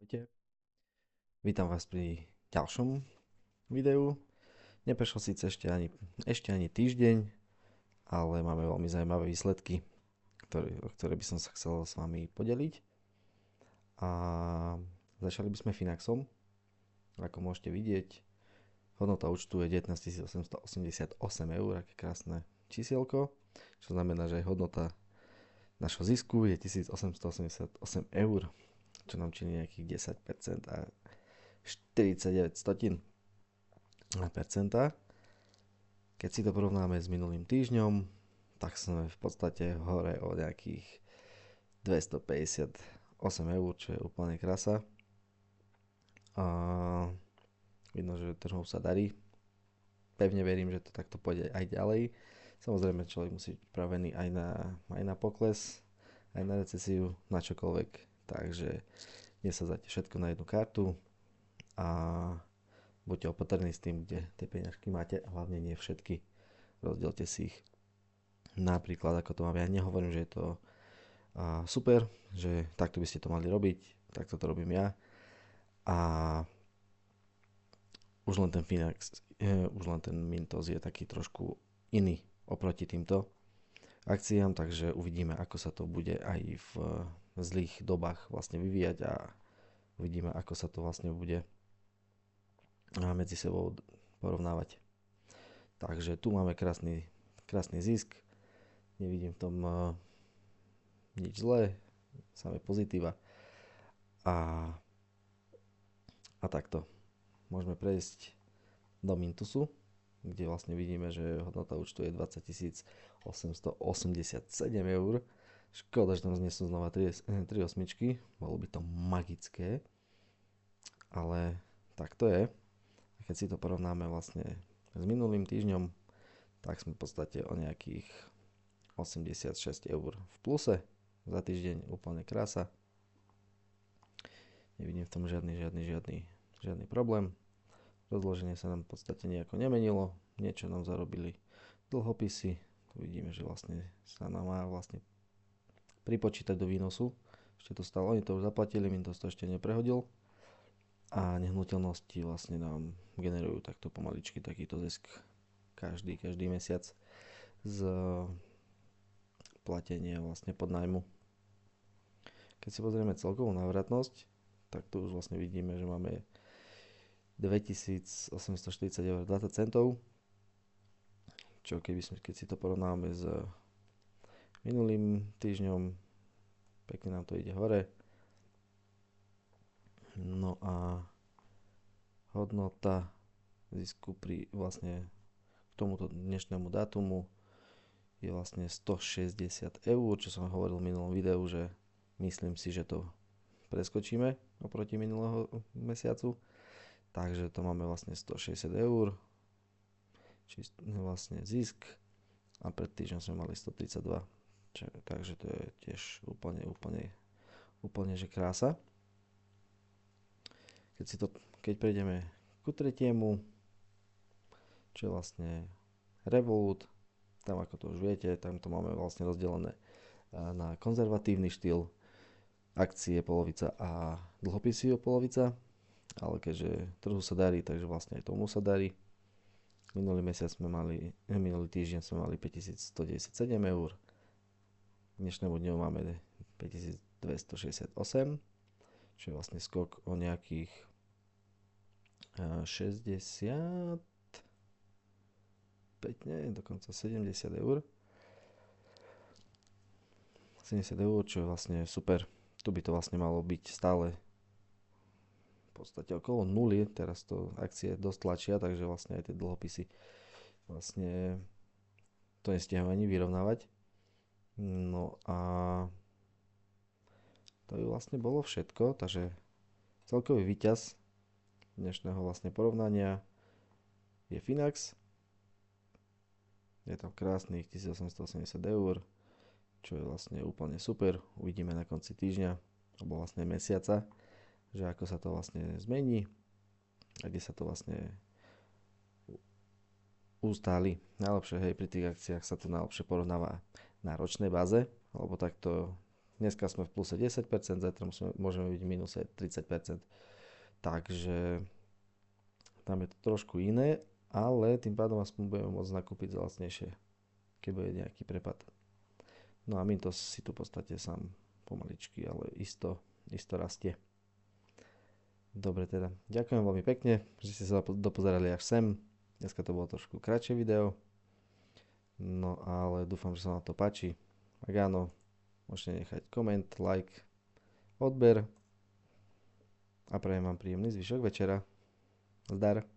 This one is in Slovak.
Ahojte. Vítam vás pri ďalšom videu. Neprešlo síce ešte ani týždeň, ale máme veľmi zaujímavé výsledky, o ktoré by som sa chcel s vami podeliť. A začali by sme Finaxom. Ako môžete vidieť, hodnota účtu je 19 888 eur, aké krásne čísielko, čo znamená, že hodnota našho zisku je 1888 eur, čo nám činí nejakých 10% a 49 percenta. Keď si to porovnáme s minulým týždňom, tak sme v podstate hore o nejakých 258 eur, čo je úplne krása. A vidno, že trhom sa darí. Pevne verím, že to takto pôjde aj ďalej. Samozrejme, človek musí byť pripravený aj na pokles, aj na recesiu, na čokoľvek. Takže nesadzajte všetko na jednu kartu a buďte opatrní s tým, kde tie peňažky máte, a hlavne nie všetky. Rozdielte si ich. Napríklad, ako to mám ja, nehovorím, že je to super, že takto by ste to mali robiť, takto to robím ja. A už len ten Finax, už len ten Mintos je taký trošku iný oproti týmto akciám, takže uvidíme, ako sa to bude aj v zlých dobách vlastne vyvíjať a uvidíme, ako sa to vlastne bude medzi sebou porovnávať. Takže tu máme krásny zisk, nevidím v tom nič zlé, samé pozitíva. A takto. Môžeme prejsť do Mintusu, kde vlastne vidíme, že hodnota účtu je 20 887 eur. Škoda, že tam nie sú znova 3 osmičky, bolo by to magické, ale tak to je. A keď si to porovnáme vlastne s minulým týždňom, tak sme v podstate o nejakých 86 eur v pluse za týždeň, úplne krása. Nevidím v tom žiadny problém. Rozloženie sa nám v podstate nejako nemenilo, niečo nám zarobili dlhopisy. Tu vidíme, že vlastne sa nám má vlastne pripočítať do výnosu. Ešte to stalo, oni to už zaplatili, my to ešte neprehodil. A nehnuteľnosti vlastne nám generujú takto pomaličky takýto zisk každý mesiac z platenia vlastne podnájmu. Keď si pozrieme celkovú návratnosť, tak tu už vlastne vidíme, že máme 2840 eur 20 centov, čo keď si to porovnáme s minulým týždňom, pekne nám to ide hore. No a hodnota zisku pri vlastne k tomuto dnešnému dátumu je vlastne 160 eur, čo som hovoril v minulom videu, že myslím si, že to preskočíme oproti minulého mesiacu. Takže to máme vlastne 160 eur, či vlastne zisk, a pred týždňom sme mali 132, takže to je tiež úplne že krása. Keď prejdeme ku tretiemu, čo je vlastne Revolut, tam ako to už viete, tam to máme vlastne rozdelené na konzervatívny štýl, akcie polovica a dlhopisy o polovica, ale keďže trhu sa darí, takže vlastne aj tomu sa darí. Minulý týždeň sme mali 5197 eur, k dnešnému dňu máme 5268, čo je vlastne skok o nejakých 65, nie, dokonca 70 eur. 70 eur, čo je vlastne super. Tu by to vlastne malo byť stále v podstate okolo nuly, teraz to akcie dosť tlačia, takže vlastne aj tie dlhopisy vlastne to nestihajú ani vyrovnávať. No a to by vlastne bolo všetko, takže celkový víťaz dnešného vlastne porovnania je Finax. Je tam krásnych 1880 eur, čo je vlastne úplne super. Uvidíme na konci týždňa, alebo vlastne mesiaca, že ako sa to vlastne zmení a kde sa to vlastne ustáli. Najlepšie, hej, pri tých akciách sa to najlepšie porovnáva na ročnej báze, lebo takto Dneska sme v pluse 10%, zajtra môžeme byť v minuse 30%. Takže tam je to trošku iné, ale tým pádom aspoň budeme môcť nakúpiť za lacnejšie, keď bude nejaký prepad. No a Mintos si tu v podstate sám pomaličky, ale isto rastie. Dobre teda, ďakujem veľmi pekne, že ste sa dopozerali až sem. Dneska to bolo trošku kratšie video, no ale dúfam, že sa vám to páči. Ak áno, môžete nechať koment, like, odber a prajem vám príjemný zvyšok večera. Zdar.